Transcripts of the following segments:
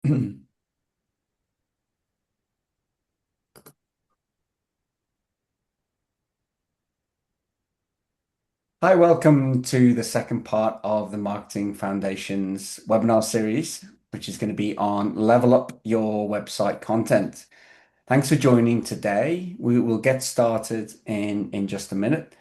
Hi, welcome to the second part of the Marketing Foundations webinar series, which is going to be on level up your website content. Thanks for joining today. We will get started in just a minute.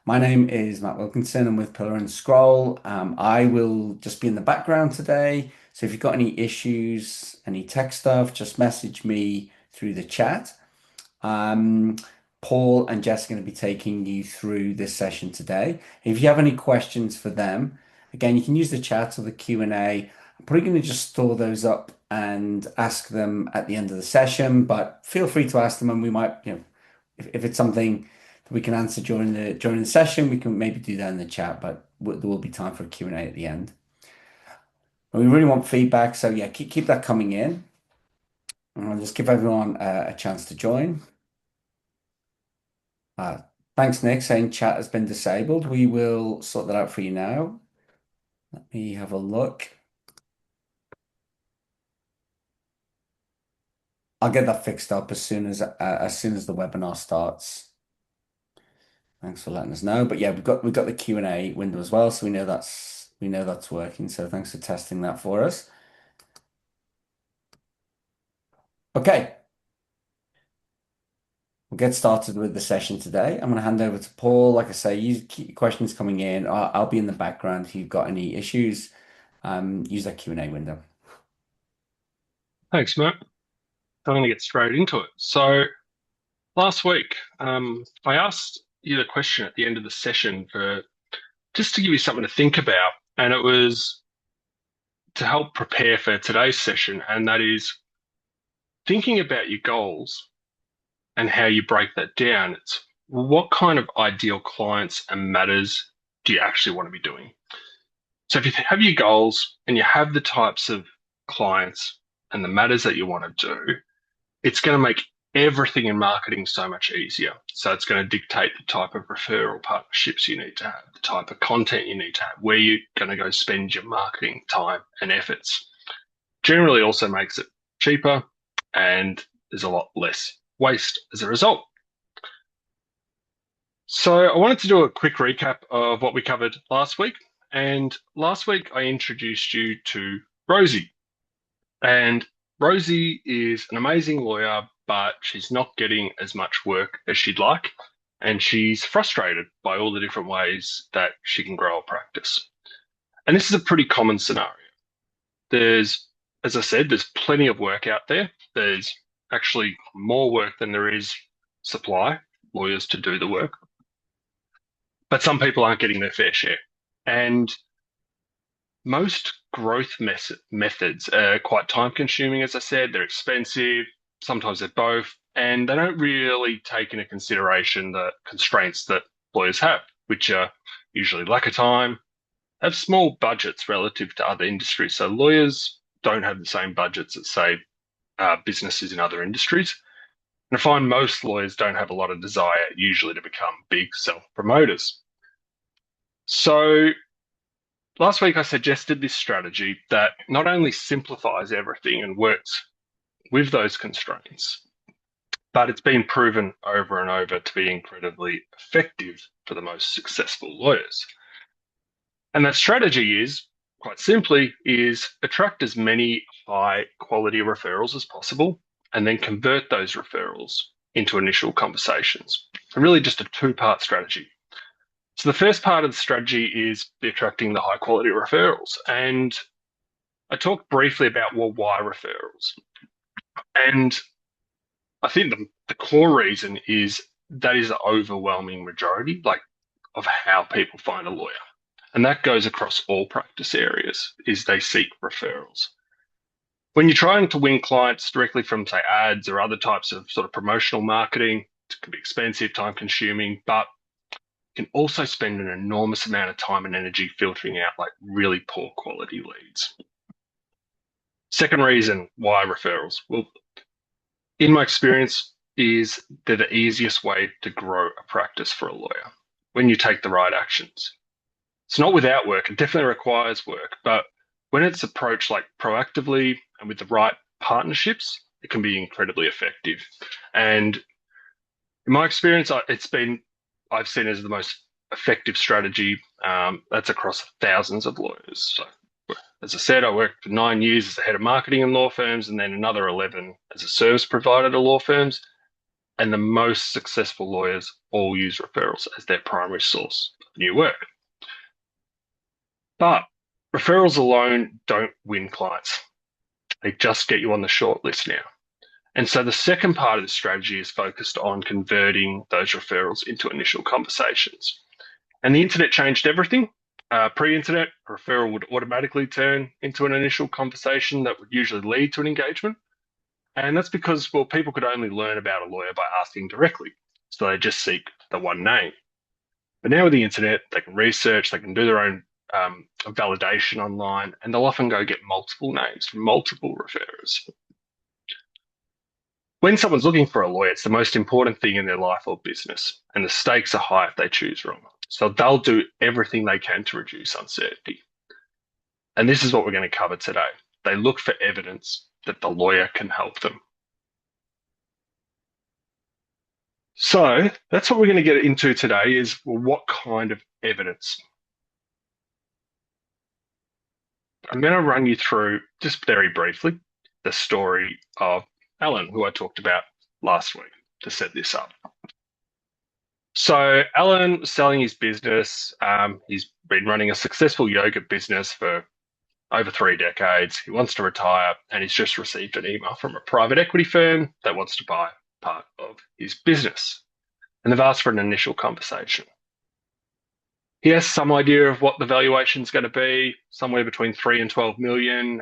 My name is Matt Wilkinson. I'm with Pillar and Scroll. I will just be in the background today. So if you've got any issues, any tech stuff, just message me through the chat. Um, Paul and Jess are going to be taking you through this session today. If you have any questions for them, again, you can use the chat or the Q&A. I'm probably going to just store those up and ask them at the end of the session, but feel free to ask them and we might, if it's something that we can answer during the session, we can maybe do that in the chat, but there will be time for a Q&A at the end. And we really want feedback, so yeah, keep that coming in. And I'll just give everyone a chance to join. Thanks, Nick, saying chat has been disabled. We will sort that out for you now. Let me have a look. I'll get that fixed up as soon as the webinar starts. Thanks for letting us know. But yeah, we've got the Q&A window as well, so we know that's working. So thanks for testing that for us. Okay. We'll get started with the session today. I'm going to hand over to Paul. Like I say, you keep your questions coming in. I'll be in the background if you've got any issues. Use that Q&A window. Thanks, Matt. I'm going to get straight into it. So last week, I asked you the question at the end of the session for just to give you something to think about, and it was to help prepare for today's session, and that is thinking about your goals and how you break that down. It's what kind of ideal clients and matters do you actually want to be doing? So if you have your goals and you have the types of clients and the matters that you want to do, it's going to make everything in marketing so much easier. So it's going to dictate the type of referral partnerships you need to have, the type of content you need to have, where you're going to go spend your marketing time and efforts. Generally also makes it cheaper and there's a lot less waste as a result. So I wanted to do a quick recap of what we covered last week. And last week I introduced you to Rosie. And Rosie is an amazing lawyer, but she's not getting as much work as she'd like. And she's frustrated by all the different ways that she can grow a practice. And this is a pretty common scenario. As I said, there's plenty of work out there. There's actually more work than there is supply, lawyers to do the work. But some people aren't getting their fair share. And most growth methods are quite time consuming, as I said. They're expensive, sometimes they're both, and they don't really take into consideration the constraints that lawyers have, which are usually lack of time, have small budgets relative to other industries. So lawyers don't have the same budgets as, say, businesses in other industries. And I find most lawyers don't have a lot of desire usually to become big self-promoters. So last week, I suggested this strategy that not only simplifies everything and works with those constraints, but it's been proven over and over to be incredibly effective for the most successful lawyers. And that strategy is, quite simply, is attract as many high quality referrals as possible and then convert those referrals into initial conversations. And really just a two-part strategy. So the first part of the strategy is attracting the high quality referrals. And I talked briefly about, well, why referrals? And I think the core reason is that is the overwhelming majority, of how people find a lawyer. And that goes across all practice areas, is they seek referrals. When you're trying to win clients directly from, say, ads or other types of sort of promotional marketing, it can be expensive, time consuming, but can also spend an enormous amount of time and energy filtering out really poor quality leads. Second reason why referrals. Well, in my experience, is they're the easiest way to grow a practice for a lawyer when you take the right actions. It's not without work. It definitely requires work, but when it's approached proactively and with the right partnerships, it can be incredibly effective. And in my experience, I've seen it as the most effective strategy. That's across thousands of lawyers. So, as I said, I worked for 9 years as the head of marketing in law firms, and then another 11 as a service provider to law firms. And the most successful lawyers all use referrals as their primary source of new work. But referrals alone don't win clients. They just get you on the short list now. And so the second part of the strategy is focused on converting those referrals into initial conversations. And the internet changed everything. Pre-internet, a referral would automatically turn into an initial conversation that would usually lead to an engagement. And that's because, well, people could only learn about a lawyer by asking directly. So they just seek the one name. But now with the internet, they can research, they can do their own validation online, and they'll often go get multiple names from multiple referrers. When someone's looking for a lawyer, it's the most important thing in their life or business, and the stakes are high if they choose wrong. So they'll do everything they can to reduce uncertainty. And this is what we're going to cover today. They look for evidence that the lawyer can help them. So that's what we're going to get into today is, well, what kind of evidence? I'm going to run you through, just very briefly, the story of Alan, who I talked about last week to set this up. So Alan was selling his business. He's been running a successful yoga business for over 3 decades. He wants to retire, and he's just received an email from a private equity firm that wants to buy part of his business. And they've asked for an initial conversation. He has some idea of what the valuation is going to be, somewhere between 3 and 12 million.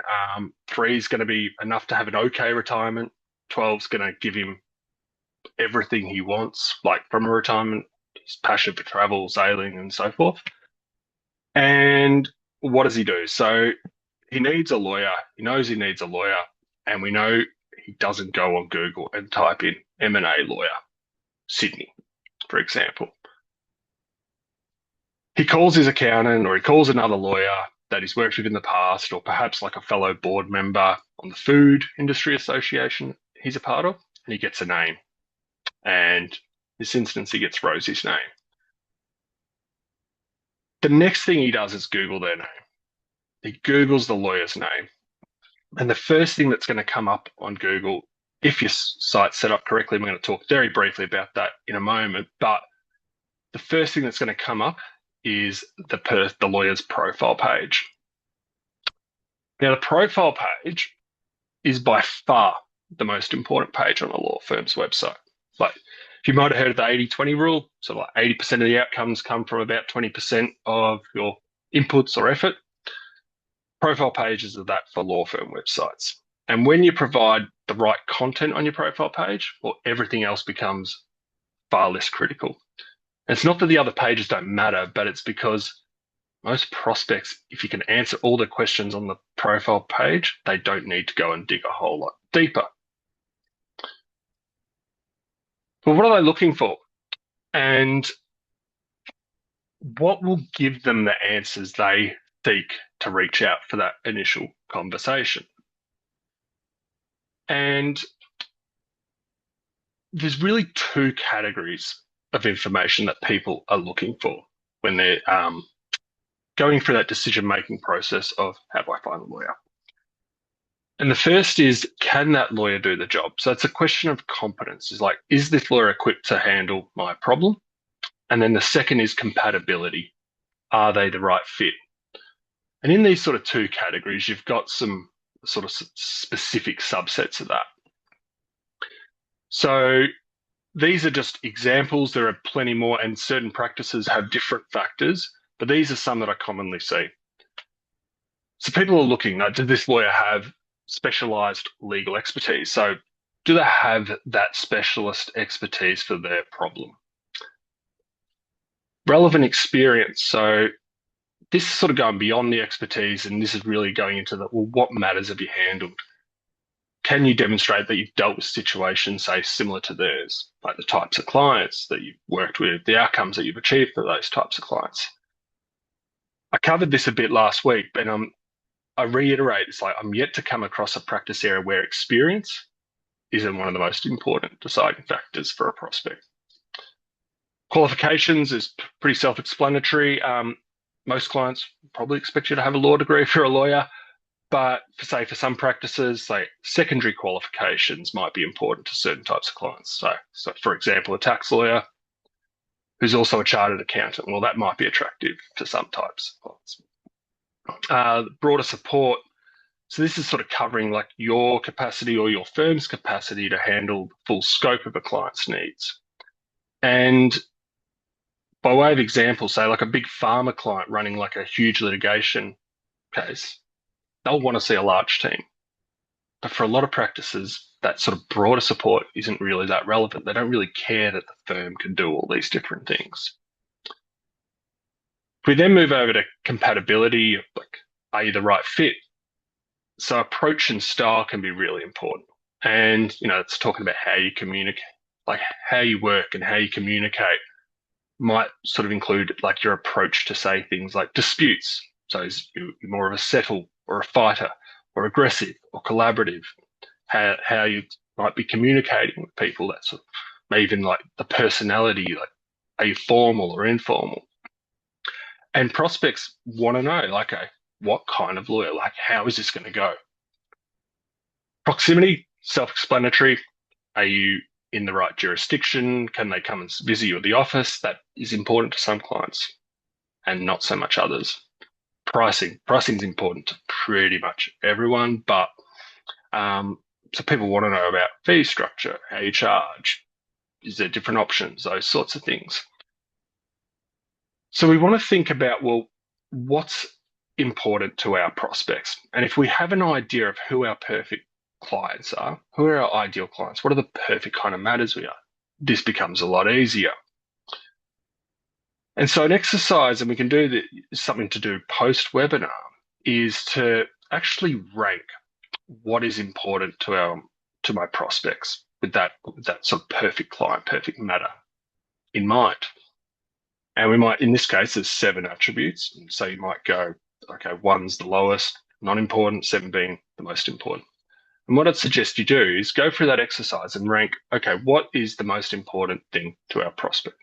3 is going to be enough to have an okay retirement. 12 is going to give him everything he wants, like from a retirement, his passion for travel, sailing, and so forth. And what does he do? So he needs a lawyer. He knows he needs a lawyer, and we know he doesn't go on Google and type in M&A lawyer, Sydney, for example. He calls his accountant or he calls another lawyer that he's worked with in the past, or perhaps like a fellow board member on the food industry association he's a part of, and he gets a name. And in this instance, he gets Rosie's name. The next thing he does is Google their name. He Googles the lawyer's name. And the first thing that's going to come up on Google, if your site's set up correctly, and we're going to talk very briefly about that in a moment, but the first thing that's going to come up is the lawyer's profile page. Now, the profile page is by far the most important page on a law firm's website. Like, you might have heard of the 80-20 rule. So like 80% of the outcomes come from about 20% of your inputs or effort. Profile pages are that for law firm websites. And when you provide the right content on your profile page, well, everything else becomes far less critical. And it's not that the other pages don't matter, but it's because most prospects, if you can answer all the questions on the profile page, they don't need to go and dig a whole lot deeper. But what are they looking for? And what will give them the answers they seek to reach out for that initial conversation? And there's really 2 categories of information that people are looking for when they're going through that decision-making process of how do I find a lawyer? And the first is, can that lawyer do the job? So it's a question of competence. It's like, is this lawyer equipped to handle my problem? And then the second is compatibility. Are they the right fit? And in these sort of 2 categories, you've got some sort of specific subsets of that. So these are just examples. There are plenty more, and certain practices have different factors, but these are some that I commonly see. So people are looking, does this lawyer have specialized legal expertise? So do they have that specialist expertise for their problem? Relevant experience. So this is sort of going beyond the expertise, and this is really going into the, well, what matters have you handled? Can you demonstrate that you've dealt with situations, say, similar to theirs, like the types of clients that you've worked with, the outcomes that you've achieved for those types of clients? I covered this a bit last week, but I reiterate, it's like I'm yet to come across a practice area where experience isn't one of the most important deciding factors for a prospect. Qualifications is pretty self-explanatory. Most clients probably expect you to have a law degree if you're a lawyer, but for some practices, like secondary qualifications might be important to certain types of clients. So for example, a tax lawyer who's also a chartered accountant, well, that might be attractive to some types of clients. Broader support. So this is sort of covering like your capacity or your firm's capacity to handle the full scope of a client's needs. And by way of example, say like a big pharma client running like a huge litigation case, they'll want to see a large team. But for a lot of practices, that sort of broader support isn't really that relevant. They don't really care that the firm can do all these different things. If we then move over to compatibility, like, are you the right fit? So approach and style can be really important. And, it's talking about how you communicate, like how you work and how you communicate might sort of include like your approach to say things like disputes. So is you more of a settle or a fighter or aggressive or collaborative? How you might be communicating with people, that sort of, maybe even like the personality, like are you formal or informal? And prospects want to know, like, okay, what kind of lawyer? Like, how is this going to go? Proximity, self-explanatory. Are you in the right jurisdiction? Can they come and visit you at the office? That is important to some clients and not so much others. Pricing is important to pretty much everyone, but so people want to know about fee structure, how you charge, is there different options, those sorts of things. So we want to think about, well, what's important to our prospects? And if we have an idea of who our perfect clients are, who are our ideal clients, what are the perfect kind of matters we are, this becomes a lot easier. And so an exercise, and we can do this, something to do post-webinar, is to actually rank what is important to my prospects with that sort of perfect client, perfect matter in mind. And we might, in this case, there's 7 attributes. So you might go, okay, 1's the lowest, not important, 7 being the most important. And what I'd suggest you do is go through that exercise and rank, okay, what is the most important thing to our prospect?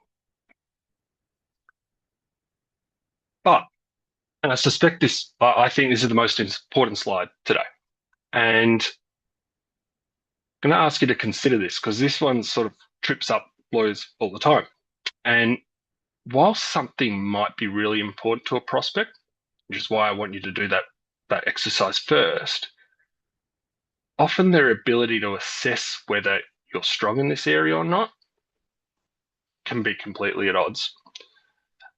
But, and I suspect I think this is the most important slide today. And I'm going to ask you to consider this because this one sort of trips up lawyers all the time. And while something might be really important to a prospect, which is why I want you to do that exercise first, often their ability to assess whether you're strong in this area or not can be completely at odds.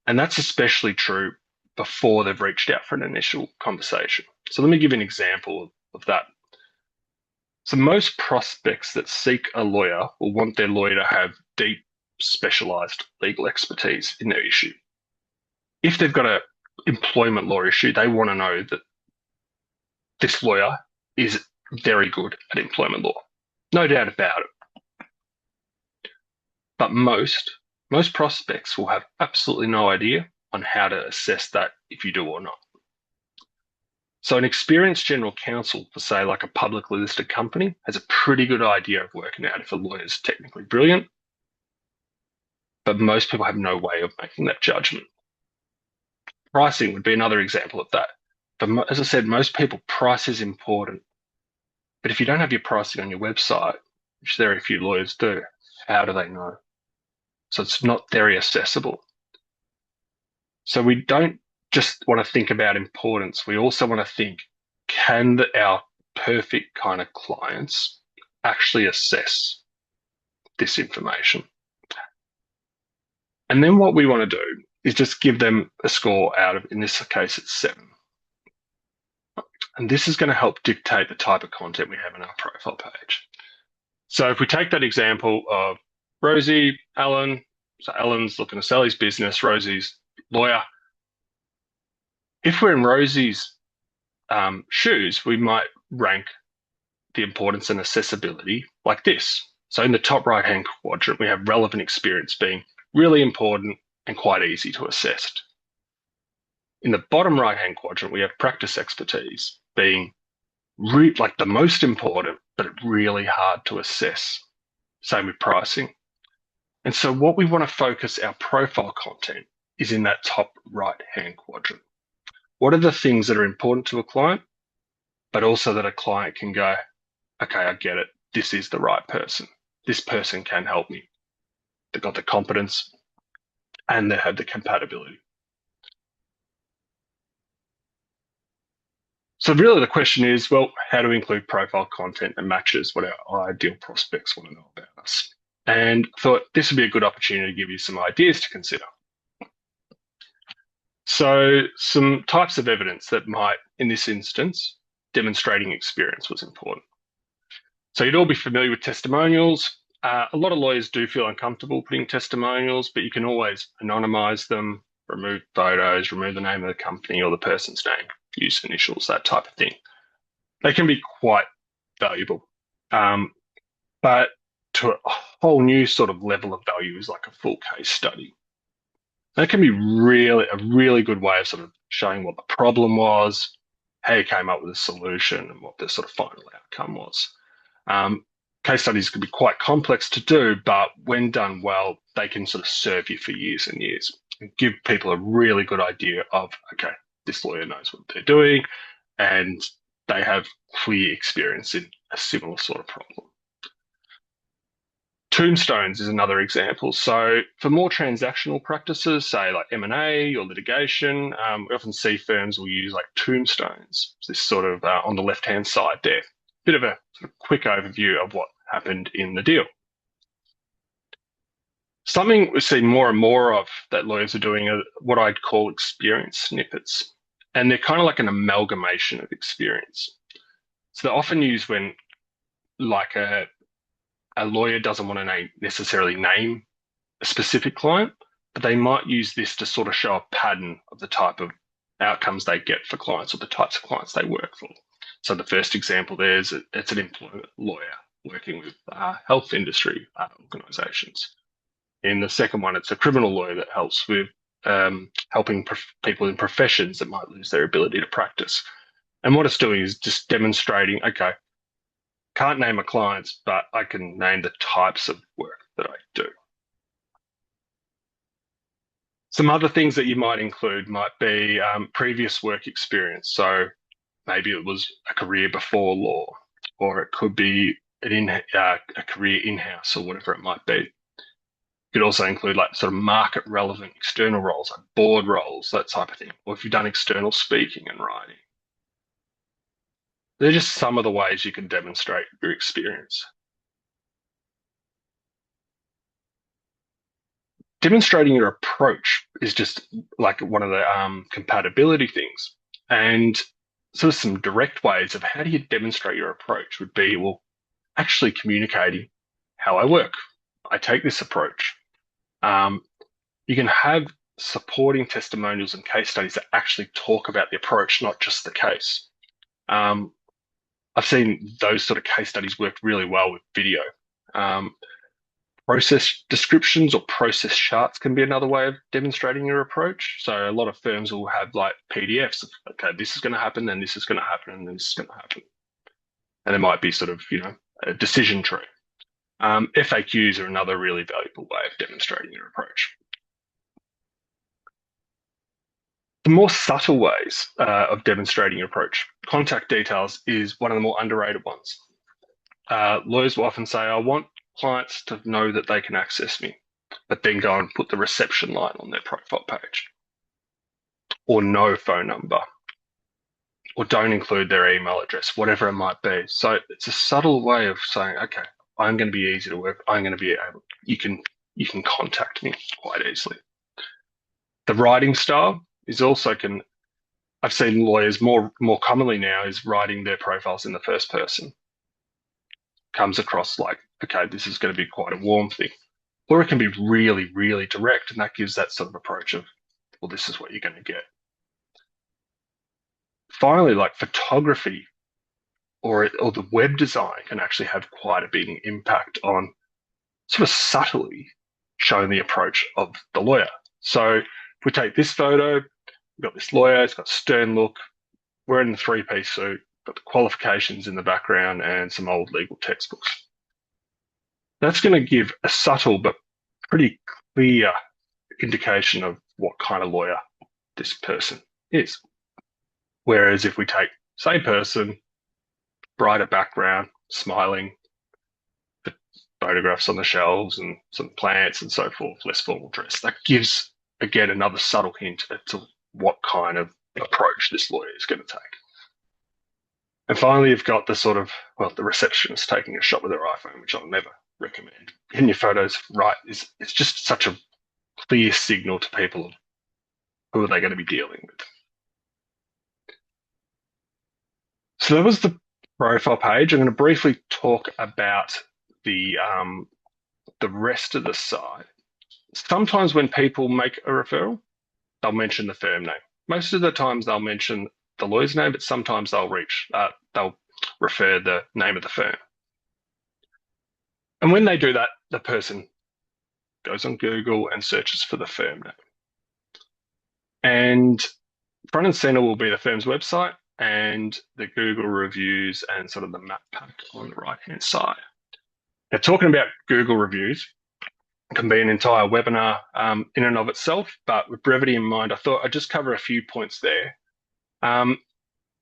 And that's especially true before they've reached out for an initial conversation. So let me give you an example of that. So most prospects that seek a lawyer will want their lawyer to have deep, specialized legal expertise in their issue. If they've got an employment law issue, they want to know that this lawyer is very good at employment law. No doubt about it. But most prospects will have absolutely no idea on how to assess that if you do or not. So an experienced general counsel for, say, like a publicly listed company has a pretty good idea of working out if a lawyer is technically brilliant, but most people have no way of making that judgment. Pricing would be another example of that. But as I said, most people, price is important. But if you don't have your pricing on your website, which very few lawyers do, how do they know? So it's not very accessible. So we don't just want to think about importance. We also want to think, can our perfect kind of clients actually assess this information? And then what we want to do is just give them a score out of, in this case, it's 7. And this is going to help dictate the type of content we have in our profile page. So if we take that example of Rosie, Alan, so Alan's looking to sell his business, Rosie's lawyer. If we're in Rosie's shoes, we might rank the importance and accessibility like this. So in the top right-hand quadrant, we have relevant experience being really important and quite easy to assess. In the bottom right-hand quadrant, we have practice expertise. being like the most important, but really hard to assess. Same with pricing. And so what we want to focus our profile content is in that top right-hand quadrant. What are the things that are important to a client, but also that a client can go, okay, I get it. This is the right person. This person can help me. They've got the competence and they have the compatibility. So really the question is, well, how do we include profile content that matches what our ideal prospects want to know about us? And I thought this would be a good opportunity to give you some ideas to consider. So some types of evidence that might, in this instance, demonstrating experience was important. So you'd all be familiar with testimonials. A lot of lawyers do feel uncomfortable putting testimonials, but you can always anonymize them, remove photos, remove the name of the company or the person's name, use initials, that type of thing. They can be quite valuable. But to a whole new sort of level of value is like a full case study. That can be really a really good way of sort of showing what the problem was, how you came up with a solution, and what the sort of final outcome was. Case studies can be quite complex to do, but when done well, they can sort of serve you for years and years and give people a really good idea of, okay, this lawyer knows what they're doing and they have clear experience in a similar sort of problem. Tombstones is another example. So for more transactional practices, say like M&A or litigation, we often see firms will use like tombstones. This sort of on the left-hand side there. Bit of a sort of quick overview of what happened in the deal. Something we see more and more of that lawyers are doing are what I'd call experience snippets. And they're kind of like an amalgamation of experience. So they're often used when like a lawyer doesn't want to necessarily name a specific client, but they might use this to sort of show a pattern of the type of outcomes they get for clients or the types of clients they work for. So the first example there is it's an employment lawyer working with health industry organizations. In the second one, it's a criminal lawyer that helps with helping people in professions that might lose their ability to practice. And what it's doing is just demonstrating, okay, can't name my clients, but I can name the types of work that I do. Some other things that you might include might be previous work experience. So maybe it was a career before law, or it could be a career in-house or whatever it might be. You could also include like sort of market relevant external roles, like board roles, that type of thing. Or if you've done external speaking and writing. They're just some of the ways you can demonstrate your experience. Demonstrating your approach is just like one of the compatibility things. And sort of some direct ways of how do you demonstrate your approach would be, well, actually communicating how I work. I take this approach. You can have supporting testimonials and case studies that actually talk about the approach, not just the case. I've seen those sort of case studies work really well with video. Process descriptions or process charts can be another way of demonstrating your approach. So a lot of firms will have like PDFs of, okay, this is going to happen, then this is going to happen, and then this is going to happen. And there might be sort of, a decision tree. FAQs are another really valuable way of demonstrating your approach. The more subtle ways of demonstrating your approach, contact details is one of the more underrated ones. Lawyers will often say, I want clients to know that they can access me, but then go and put the reception line on their profile page, or no phone number, or don't include their email address, whatever it might be. So it's a subtle way of saying, okay, I'm going to be easy to work. I'm going to be able, you can contact me quite easily. The writing style is also I've seen lawyers more commonly now is writing their profiles in the first person. Comes across like, okay, this is going to be quite a warm thing. Or it can be really, really direct, and that gives that sort of approach of, well, this is what you're going to get. Finally, like photography or the web design can actually have quite a big impact on sort of subtly showing the approach of the lawyer. So if we take this photo, we've got this lawyer, it's got a stern look, wearing the three-piece suit, got the qualifications in the background and some old legal textbooks. That's going to give a subtle but pretty clear indication of what kind of lawyer this person is. Whereas if we take same person, brighter background, smiling, the photographs on the shelves and some plants and so forth, less formal dress, that gives, again, another subtle hint as to what kind of approach this lawyer is going to take. And finally, you've got the sort of, well, the receptionist taking a shot with their iPhone, which I'll never recommend. Getting your photos right is just such a clear signal to people of who are they going to be dealing with. So that was the profile page. I'm going to briefly talk about the rest of the site. Sometimes when people make a referral, they'll mention the firm name. Most of the times they'll mention the lawyer's name, but sometimes they'll refer the name of the firm. And when they do that, the person goes on Google and searches for the firm name. And front and center will be the firm's website and the Google reviews and sort of the map pack on the right-hand side. Now, talking about Google reviews can be an entire webinar in and of itself, but with brevity in mind, I thought I'd just cover a few points there.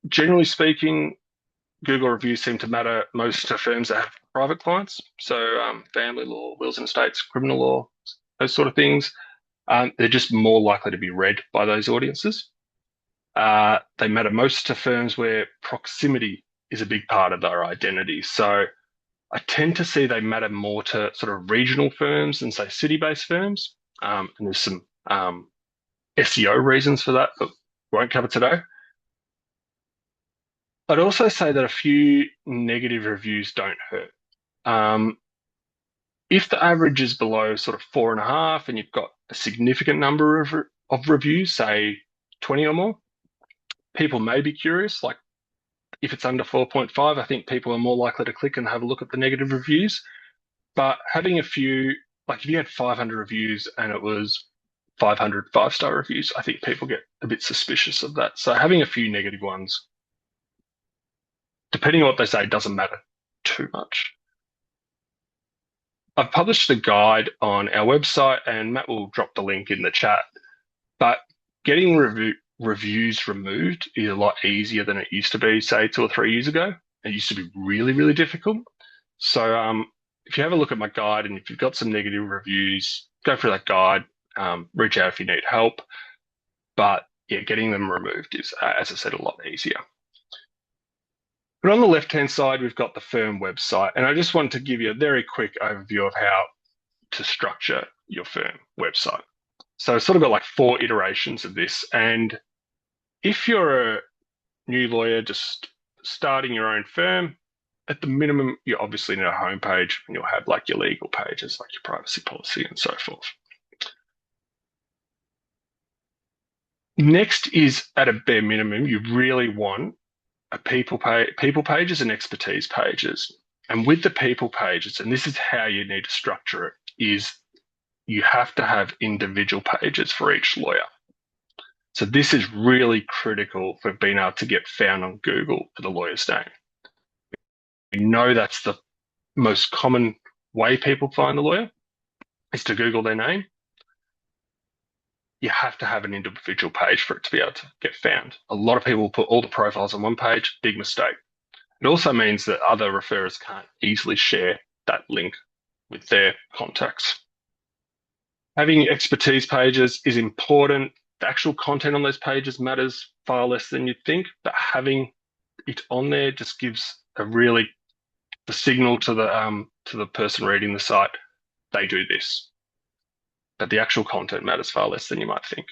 Generally speaking, Google reviews seem to matter most to firms that have private clients, so family law, wills and estates, criminal law, those sort of things. They're just more likely to be read by those audiences. They matter most to firms where proximity is a big part of their identity. So I tend to see they matter more to sort of regional firms than, say, city-based firms. And there's some SEO reasons for that, but we won't cover today. I'd also say that a few negative reviews don't hurt. If the average is below sort of 4.5 and you've got a significant number of reviews, say 20 or more, people may be curious. Like if it's under 4.5, I think people are more likely to click and have a look at the negative reviews. But having a few, like if you had 500 reviews and it was 500 5-star reviews, I think people get a bit suspicious of that. So having a few negative ones, depending on what they say, doesn't matter too much. I've published a guide on our website and Matt will drop the link in the chat, but getting reviews removed is a lot easier than it used to be, say 2 or 3 years ago. It used to be really, really difficult. So if you have a look at my guide and if you've got some negative reviews, go through that guide, reach out if you need help. But yeah, getting them removed is, as I said, a lot easier. But on the left-hand side, we've got the firm website. And I just wanted to give you a very quick overview of how to structure your firm website. So I've sort of got like 4 iterations of this. And if you're a new lawyer just starting your own firm, at the minimum, you obviously need a homepage and you'll have like your legal pages, like your privacy policy and so forth. Next is at a bare minimum, you really want a people pages and expertise pages. And with the people pages, and this is how you need to structure it, is you have to have individual pages for each lawyer. So this is really critical for being able to get found on Google for the lawyer's name. We know that's the most common way people find the lawyer is to Google their name. You have to have an individual page for it to be able to get found. A lot of people put all the profiles on one page, big mistake. It also means that other referrers can't easily share that link with their contacts. Having expertise pages is important. The actual content on those pages matters far less than you'd think, but having it on there just gives the signal to the person reading the site, they do this. But the actual content matters far less than you might think.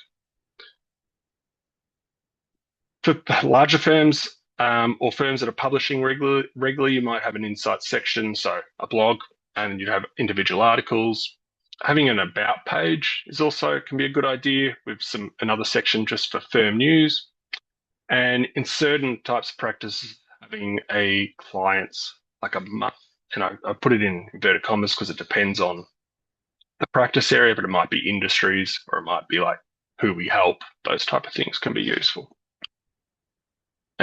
For larger firms or firms that are publishing regularly, you might have an insights section, so a blog, and you'd have individual articles. Having an about page can be a good idea with another section just for firm news. And in certain types of practice, having a client's like a month, and I put it in inverted commas because it depends on the practice area, but it might be industries or it might be like who we help. Those type of things can be useful.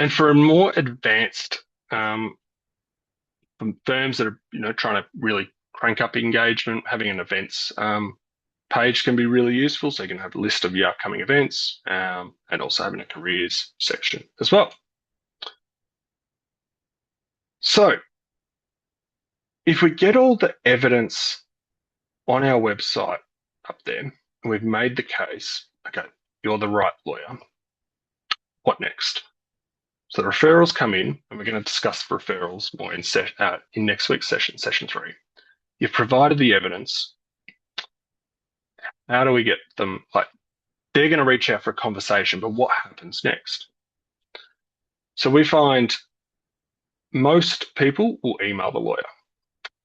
And for a more advanced from firms that are trying to really crank up engagement, having an events page can be really useful. So you can have a list of your upcoming events and also having a careers section as well. So if we get all the evidence on our website up there, and we've made the case, okay, you're the right lawyer, what next? So the referrals come in, and we're going to discuss referrals more in next week's session 3. You've provided the evidence. How do we get them? Like, they're going to reach out for a conversation, but what happens next? So we find most people will email the lawyer.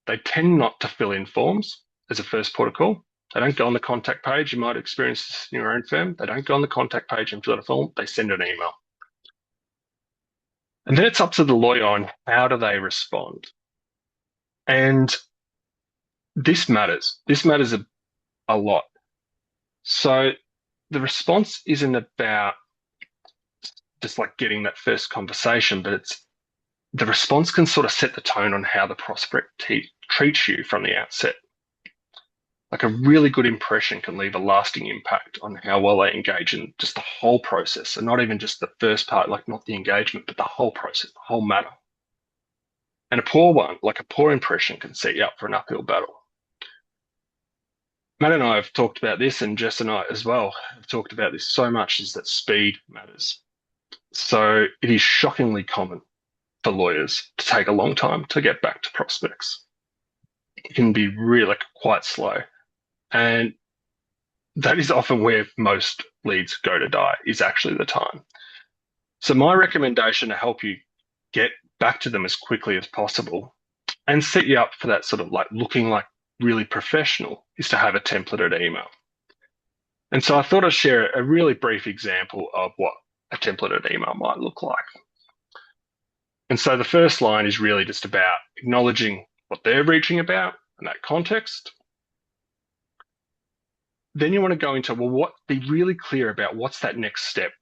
They tend not to fill in forms as a first port of call. They don't go on the contact page. You might experience this in your own firm. They don't go on the contact page and fill out a form. They send an email. And then it's up to the lawyer on how do they respond. And this matters. This matters a lot. So the response isn't about just like getting that first conversation, but it's the response can sort of set the tone on how the prospect treats you from the outset. Like a really good impression can leave a lasting impact on how well they engage in just the whole process, and not even just the first part, like not the engagement, but the whole process, the whole matter. And a poor one, like a poor impression, can set you up for an uphill battle. Matt and I have talked about this, and Jess and I as well have talked about this so much, is that speed matters. So it is shockingly common for lawyers to take a long time to get back to prospects. It can be really quite slow. And that is often where most leads go to die, is actually the time. So my recommendation to help you get back to them as quickly as possible and set you up for that sort of like looking like really professional is to have a templated email. And so I thought I'd share a really brief example of what a templated email might look like. And so the first line is really just about acknowledging what they're reaching about in that context. Then you want to go into, well, be really clear about what's that next step.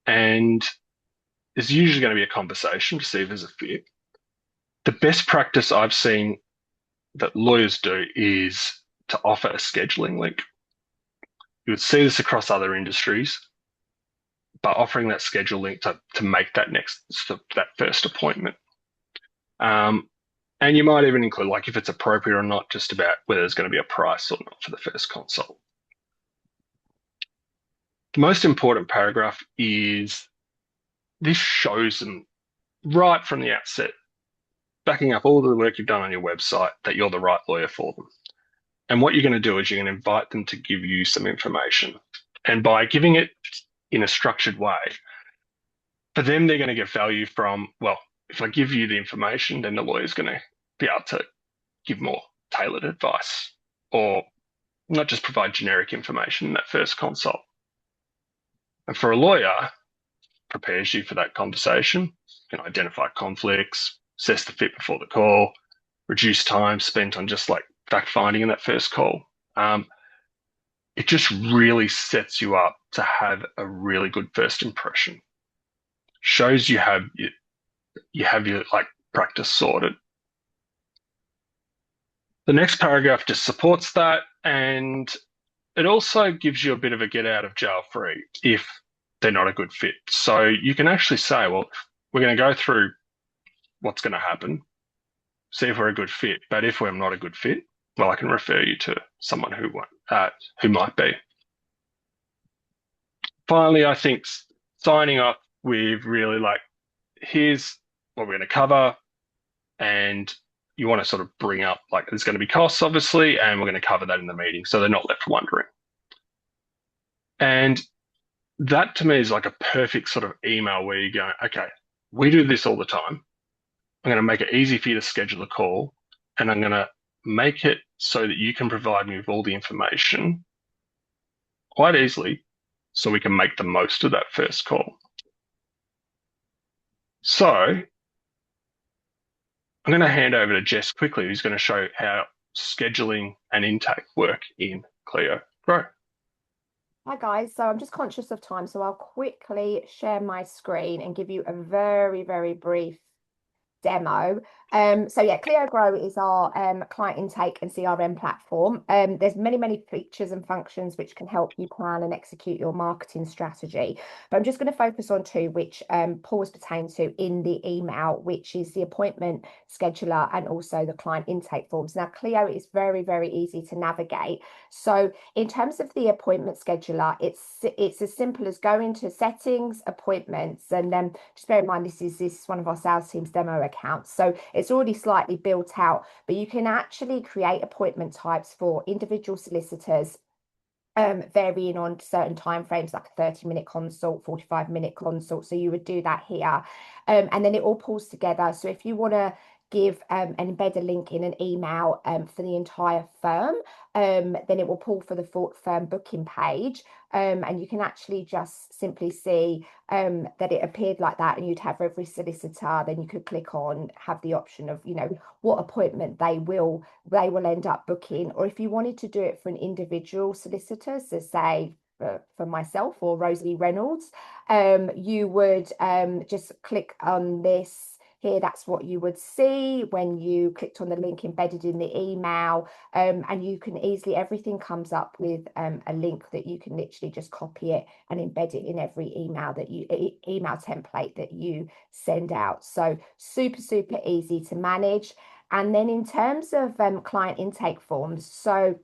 And there's usually going to be a conversation to see if there's a fit. The best practice I've seen that lawyers do is to offer a scheduling link. You would see this across other industries, but offering that schedule link to make that that first appointment. And you might even include, like, if it's appropriate or not, just about whether there's going to be a price or not for the first consult. The most important paragraph is this shows them right from the outset, backing up all the work you've done on your website, that you're the right lawyer for them. And what you're going to do is you're going to invite them to give you some information. And by giving it in a structured way, for them, they're going to get value from, well, if I give you the information, then the lawyer's going to be able to give more tailored advice, or not just provide generic information in that first consult. And for a lawyer, prepares you for that conversation. You can identify conflicts, assess the fit before the call, reduce time spent on just like fact finding in that first call. It just really sets you up to have a really good first impression. Shows you have your like practice sorted. The next paragraph just supports that, and it also gives you a bit of a get out of jail free if they're not a good fit. So you can actually say, well, we're going to go through what's going to happen, see if we're a good fit. But if we're not a good fit, well, I can refer you to someone who might be. Finally, I think signing off with really like, here's what we're going to cover, and you want to sort of bring up, like, there's going to be costs, obviously, and we're going to cover that in the meeting, so they're not left wondering. And that to me is like a perfect sort of email where you go, okay, we do this all the time. I'm going to make it easy for you to schedule a call, and I'm going to make it so that you can provide me with all the information quite easily so we can make the most of that first call. So I'm going to hand over to Jess quickly, who's going to show how scheduling and intake work in Clio Grow. Hi guys, so I'm just conscious of time, so I'll quickly share my screen and give you a very brief demo. So yeah, Clio Grow is our client intake and CRM platform. There's many features and functions which can help you plan and execute your marketing strategy. But I'm just going to focus on two, which Paul was pertaining to in the email, which is the appointment scheduler and also the client intake forms. Now, Clio is very easy to navigate. So in terms of the appointment scheduler, it's as simple as going to settings, appointments, and then just bear in mind this is one of our sales team's demo accounts. So it's already slightly built out, but you can actually create appointment types for individual solicitors, varying on certain time frames, like a 30-minute consult, 45-minute consult. So you would do that here. And then it all pulls together. So if you want to give and embed a link in an email for the entire firm, then it will pull for the full firm booking page. And you can actually just simply see that it appeared like that, and you'd have every solicitor. Then you could click on, have the option of, what appointment they will end up booking. Or if you wanted to do it for an individual solicitor, so say for myself or Rosalie Reynolds, you would just click on this here. That's what you would see when you clicked on the link embedded in the email. And you can easily, everything comes up with a link that you can literally just copy it and embed it in every email template that you send out. So super easy to manage. And then in terms of client intake forms, so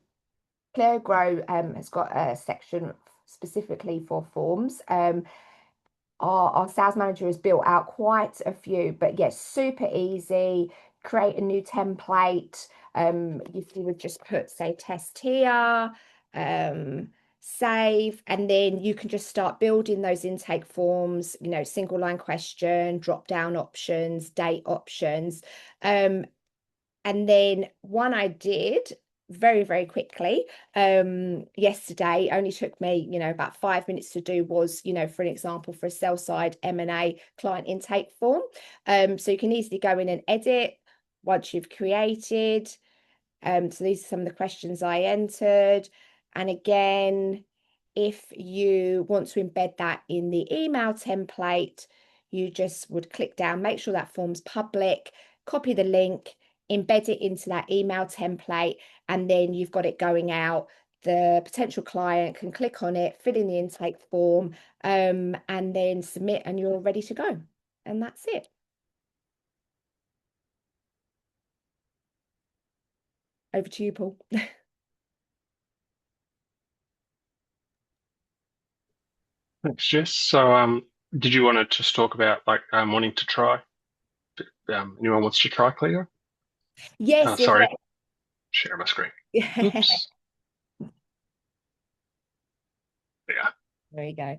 Clear Grow has got a section specifically for forms. Our sales manager has built out quite a few, but yes, super easy. Create a new template. If you would just put, say, test here, save, and then you can just start building those intake forms, single line question, drop down options, date options. And then one I did very quickly yesterday, only took me, about 5 minutes to do, was, for an example, for a sell side M&A client intake form. So you can easily go in and edit once you've created. So these are some of the questions I entered. And again, if you want to embed that in the email template, you just would click down, make sure that form's public, copy the link, embed it into that email template, and then you've got it going out. The potential client can click on it, fill in the intake form, and then submit, and you're ready to go. And that's it. Over to you, Paul. Thanks, Jess. So, did you want to just talk about like wanting to try? Anyone wants to try Clio? Yes. Sorry, share my screen. Oops. Yeah. There you go.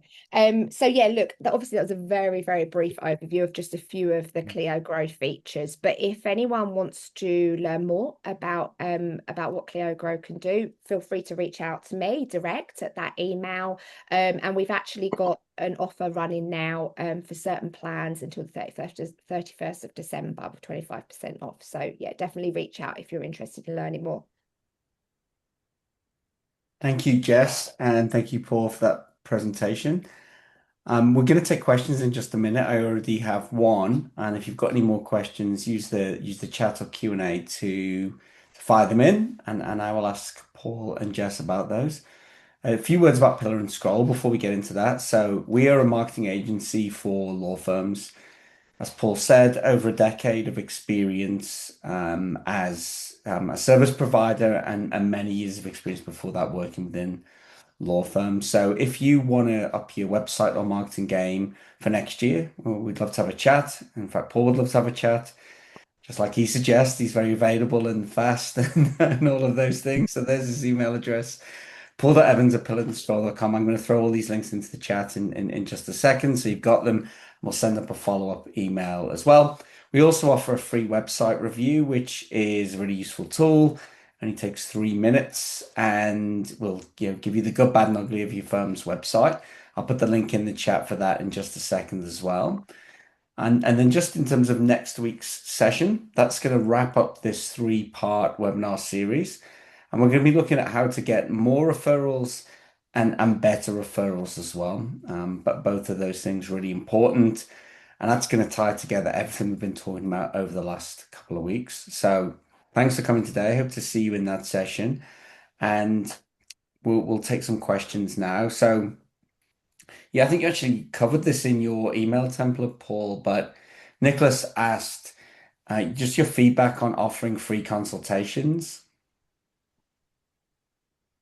So yeah, look, obviously that was a very brief overview of just a few of the Clio Grow features. But if anyone wants to learn more about what Clio Grow can do, feel free to reach out to me direct at that email. And we've actually got an offer running now for certain plans until the 31st of December with 25% off. So yeah, definitely reach out if you're interested in learning more. Thank you, Jess, and thank you, Paul, for that presentation. We're going to take questions in just a minute. I already have one, and if you've got any more questions, use the chat or Q&A to fire them in, and I will ask Paul and Jess about those. A few words about Pillar and Scroll before we get into that. So we are a marketing agency for law firms. As Paul said, over a decade of experience as a service provider and many years of experience before that working within law firms. So if you want to up your website or marketing game for next year, well, we'd love to have a chat. In fact, Paul would love to have a chat. Just like he suggests, he's very available and fast and all of those things. So there's his email address. Paul.evans@pillarandstraw.com. I'm going to throw all these links into the chat in just a second. So you've got them. We'll send up a follow-up email as well. We also offer a free website review, which is a really useful tool. Only takes 3 minutes and will give you the good, bad, and ugly of your firm's website. I'll put the link in the chat for that in just a second as well. And then just in terms of next week's session, that's going to wrap up this three-part webinar series. And we're going to be looking at how to get more referrals and better referrals as well. But both of those things really important. And that's going to tie together everything we've been talking about over the last couple of weeks. So thanks for coming today. Hope to see you in that session. And we'll take some questions now. So yeah, I think you actually covered this in your email template, Paul, but Nicholas asked just your feedback on offering free consultations.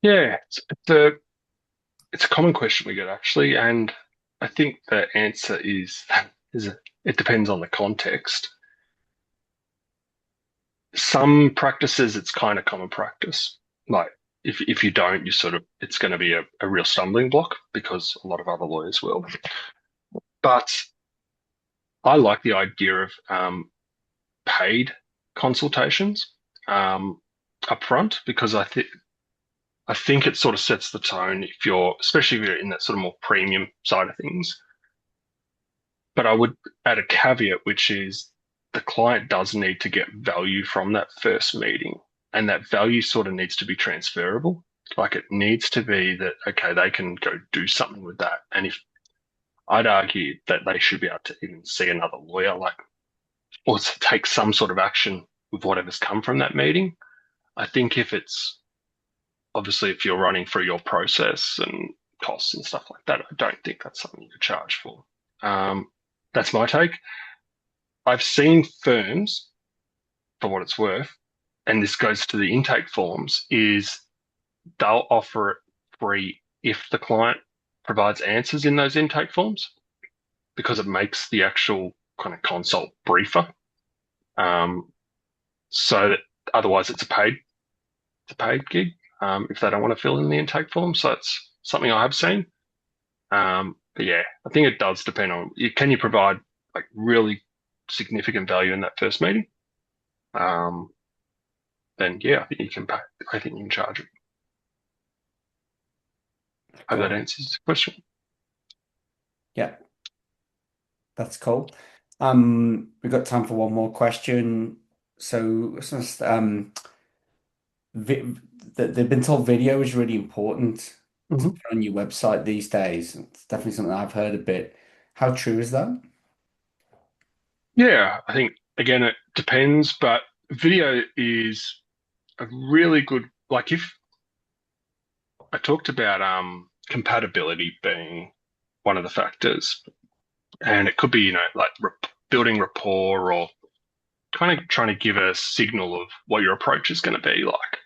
Yeah, it's a common question we get actually, and I think the answer is it depends on the context. Some practices it's kind of common practice. Like if you don't, you sort of it's going to be a real stumbling block because a lot of other lawyers will. But I like the idea of paid consultations up front because I think it sort of sets the tone if you're, especially if you're in that sort of more premium side of things. But I would add a caveat, which is the client does need to get value from that first meeting. And that value sort of needs to be transferable. Like it needs to be that, okay, they can go do something with that. And if I'd argue that they should be able to even see another lawyer, like, or to take some sort of action with whatever's come from that meeting. I think if it's obviously if you're running through your process and costs and stuff like that, I don't think that's something you could charge for. That's my take. I've seen firms, for what it's worth, and this goes to the intake forms, is they'll offer it free if the client provides answers in those intake forms because it makes the actual kind of consult briefer. So that otherwise it's a paid gig if they don't want to fill in the intake form. So it's something I have seen. But yeah, I think it does depend on can you provide like really significant value in that first meeting? Then yeah, I think you can pay. I think you can charge it. Hope that Got it. answers the question. Yeah, that's cool. We've got time for one more question. So, vi they've been told video is really important to Mhm. put on your website these days. It's definitely something I've heard a bit. How true is that? Yeah, I think again it depends, but video is a really good like if I talked about compatibility being one of the factors, and it could be like building rapport or kind of trying to give a signal of what your approach is going to be like.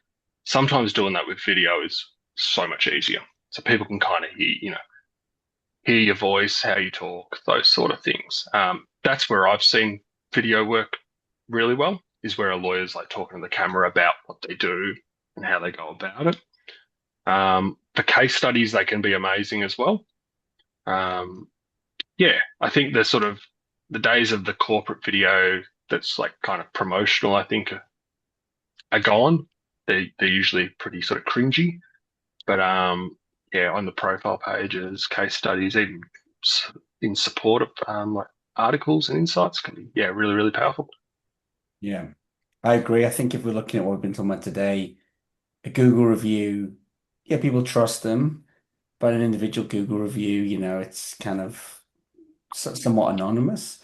Sometimes doing that with video is so much easier, so people can kind of hear your voice, how you talk, those sort of things. That's where I've seen video work really well, is where a lawyer's like talking to the camera about what they do and how they go about it. For case studies, they can be amazing as well. Um, yeah, I think the sort of the days of the corporate video that's like kind of promotional, I think are gone. They're usually pretty sort of cringy, but yeah, on the profile pages, case studies, even in support of like articles and insights can be really really powerful. Yeah, I agree. I think if we're looking at what we've been talking about today, a Google review, yeah, people trust them, but an individual Google review, it's kind of somewhat anonymous.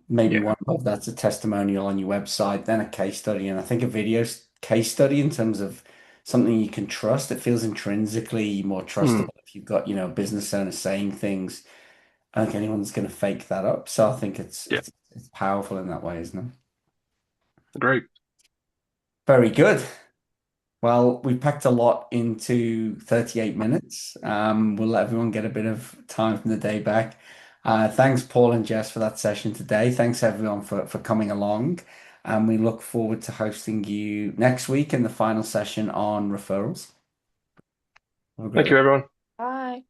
Maybe Yeah. one of that's a testimonial on your website, then a case study, and I think a video case study in terms of something you can trust. It feels intrinsically more Mm, trustable if you've got, a business owner saying things. I don't think anyone's going to fake that up. So I think it's yeah, it's it's powerful in that way, isn't it? great. Very good. Well, we packed a lot into 38 minutes. We'll let everyone get a bit of time from the day back. Thanks, Paul and Jess, for that session today. Thanks, everyone, for coming along. And we look forward to hosting you next week in the final session on referrals. Have a great Thank you, rest. everyone. Bye.